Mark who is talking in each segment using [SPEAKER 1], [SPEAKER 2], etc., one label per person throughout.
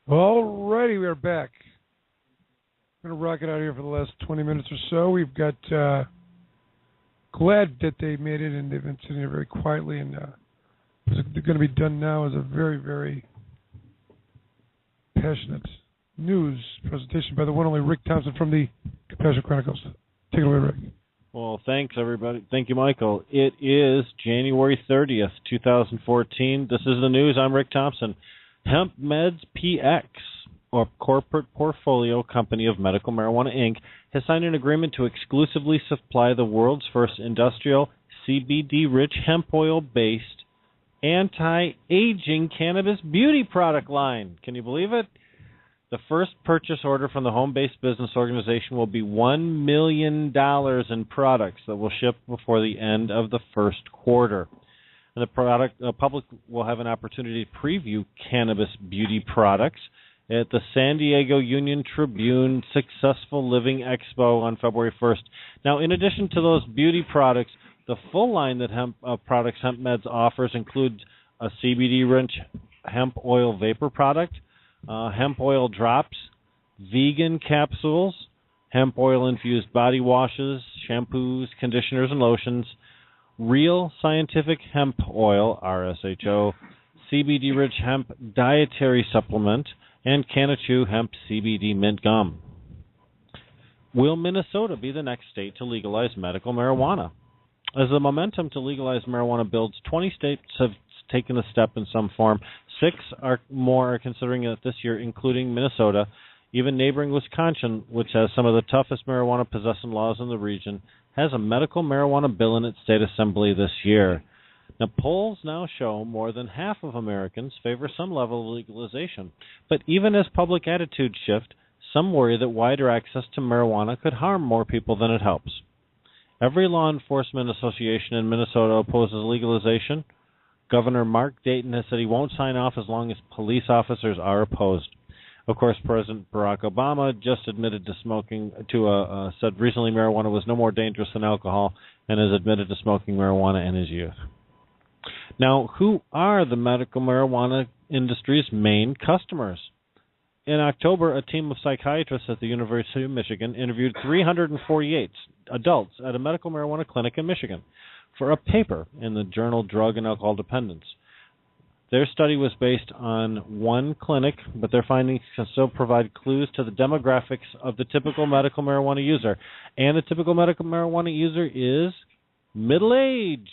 [SPEAKER 1] All righty, we are back. We're going to rock it out here for the last 20 minutes or so. We've got glad that they made it, and they've been sitting here very quietly, and they're going to be done now as a very, very passionate news presentation by the one and only Rick Thompson from the Compassion Chronicles. Take it away, Rick.
[SPEAKER 2] Well, thanks, everybody. Thank you, Michael. It is January 30th, 2014. This is the news. I'm Rick Thompson. Hemp Meds PX, or corporate portfolio company of Medical Marijuana, Inc., has signed an agreement to exclusively supply the world's first industrial CBD-rich hemp oil-based anti-aging cannabis beauty product line. Can you believe it? The first purchase order from the home-based business organization will be $1 million in products that will ship before the end of the first quarter. And the public will have an opportunity to preview cannabis beauty products at the San Diego Union Tribune Successful Living Expo on February 1st. Now, in addition to those beauty products, the full line that Hemp Meds offers includes a CBD-rich hemp oil vapor product, hemp oil drops, vegan capsules, hemp oil-infused body washes, shampoos, conditioners, and lotions, real scientific hemp oil, RSHO, CBD-rich hemp dietary supplement, and Cannachew hemp CBD mint gum. Will Minnesota be the next state to legalize medical marijuana? As the momentum to legalize marijuana builds, 20 states have taken the step in some form. 6 more are considering it this year, including Minnesota. Even neighboring Wisconsin, which has some of the toughest marijuana possession laws in the region, has a medical marijuana bill in its state assembly this year. Now, polls now show more than half of Americans favor some level of legalization. But even as public attitudes shift, some worry that wider access to marijuana could harm more people than it helps. Every law enforcement association in Minnesota opposes legalization. Governor Mark Dayton has said he won't sign off as long as police officers are opposed. Of course, President Barack Obama just admitted to smoking, said recently marijuana was no more dangerous than alcohol, and has admitted to smoking marijuana in his youth. Now, who are the medical marijuana industry's main customers? In October, a team of psychiatrists at the University of Michigan interviewed 348 adults at a medical marijuana clinic in Michigan for a paper in the journal Drug and Alcohol Dependence. Their study was based on one clinic, but their findings can still provide clues to the demographics of the typical medical marijuana user. And the typical medical marijuana user is middle-aged.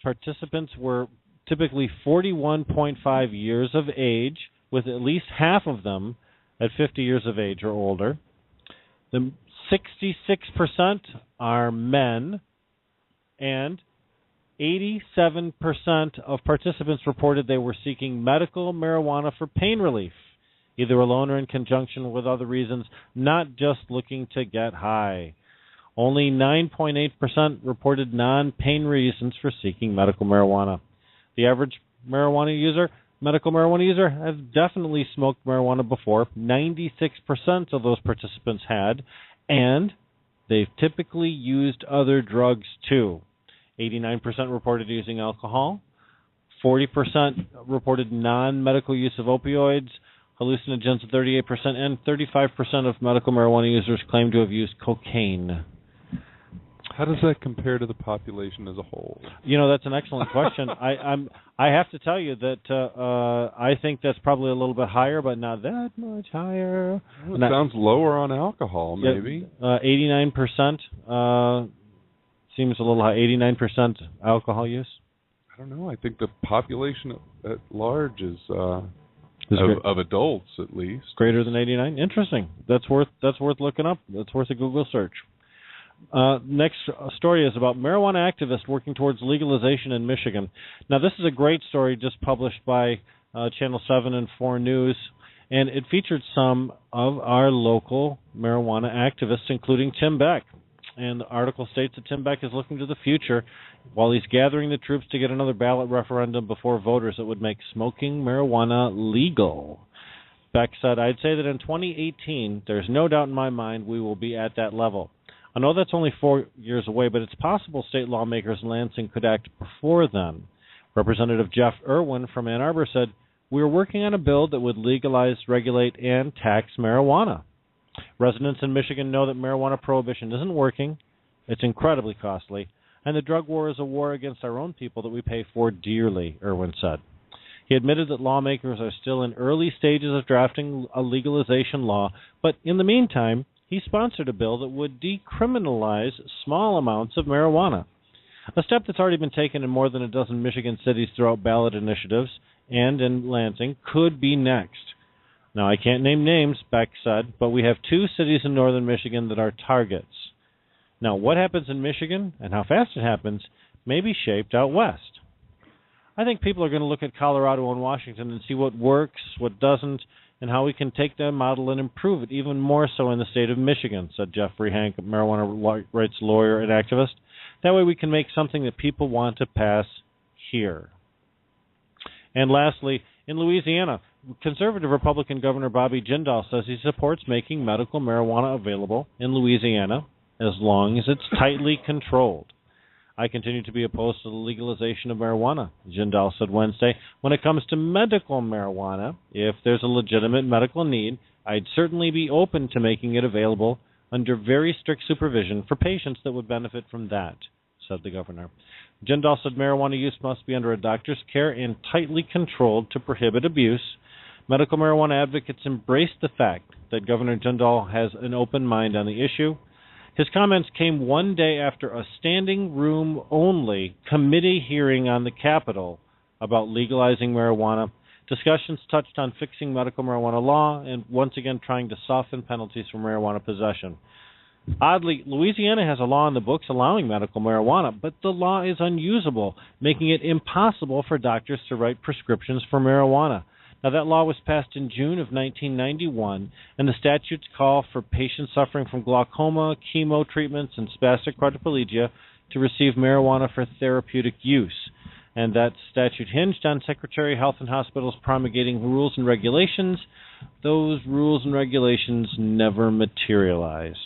[SPEAKER 2] Participants were typically 41.5 years of age, with at least half of them at 50 years of age or older. The 66% are men, and 87% of participants reported they were seeking medical marijuana for pain relief, either alone or in conjunction with other reasons, not just looking to get high. Only 9.8% reported non-pain reasons for seeking medical marijuana. The average medical marijuana user has definitely smoked marijuana before. 96% of those participants had, and they've typically used other drugs too. 89% reported using alcohol. 40% reported non-medical use of opioids, hallucinogens 38%, and 35% of medical marijuana users claim to have used cocaine.
[SPEAKER 3] How does that compare to the population as a whole?
[SPEAKER 2] You know, that's an excellent question. I have to tell you that I think that's probably a little bit higher, but not that much higher.
[SPEAKER 3] Well, it sounds lower on alcohol, maybe.
[SPEAKER 2] 89% seems a little high. 89% alcohol use.
[SPEAKER 3] I don't know. I think the population at large is of adults, at least,
[SPEAKER 2] greater than 89. Interesting. That's worth looking up. That's worth a Google search. Next story is about marijuana activists working towards legalization in Michigan. Now, this is a great story just published by Channel 7 and 4 News, and it featured some of our local marijuana activists, including Tim Beck. And the article states that Tim Beck is looking to the future while he's gathering the troops to get another ballot referendum before voters that would make smoking marijuana legal. Beck said, "I'd say that in 2018, there's no doubt in my mind we will be at that level. I know that's only 4 years away, but it's possible state lawmakers in Lansing could act before then." Representative Jeff Irwin from Ann Arbor said, we are working on a bill that would legalize, regulate, and tax marijuana. Residents in Michigan know that marijuana prohibition isn't working, it's incredibly costly, and the drug war is a war against our own people that we pay for dearly, Irwin said. He admitted that lawmakers are still in early stages of drafting a legalization law, but in the meantime, he sponsored a bill that would decriminalize small amounts of marijuana, a step that's already been taken in more than a dozen Michigan cities throughout ballot initiatives, and in Lansing could be next. Now, I can't name names, Beck said, but we have 2 cities in northern Michigan that are targets. Now, what happens in Michigan and how fast it happens may be shaped out west. I think people are going to look at Colorado and Washington and see what works, what doesn't, and how we can take that model and improve it, even more so in the state of Michigan, said Jeffrey Hank, a marijuana rights lawyer and activist. That way we can make something that people want to pass here. And lastly, in Louisiana, conservative Republican Governor Bobby Jindal says he supports making medical marijuana available in Louisiana as long as it's tightly controlled. I continue to be opposed to the legalization of marijuana, Jindal said Wednesday. When it comes to medical marijuana, if there's a legitimate medical need, I'd certainly be open to making it available under very strict supervision for patients that would benefit from that, said the governor. Jindal said marijuana use must be under a doctor's care and tightly controlled to prohibit abuse. Medical marijuana advocates embrace the fact that Governor Jindal has an open mind on the issue. His comments came one day after a standing room only committee hearing on the Capitol about legalizing marijuana. Discussions touched on fixing medical marijuana law and once again trying to soften penalties for marijuana possession. Oddly, Louisiana has a law in the books allowing medical marijuana, but the law is unusable, making it impossible for doctors to write prescriptions for marijuana. Now, that law was passed in June of 1991, and the statutes call for patients suffering from glaucoma, chemo treatments, and spastic quadriplegia to receive marijuana for therapeutic use. And that statute hinged on Secretary of Health and Hospitals promulgating rules and regulations. Those rules and regulations never materialized.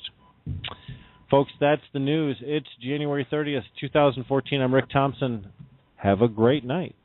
[SPEAKER 2] Folks, that's the news. It's January 30th, 2014. I'm Rick Thompson. Have a great night.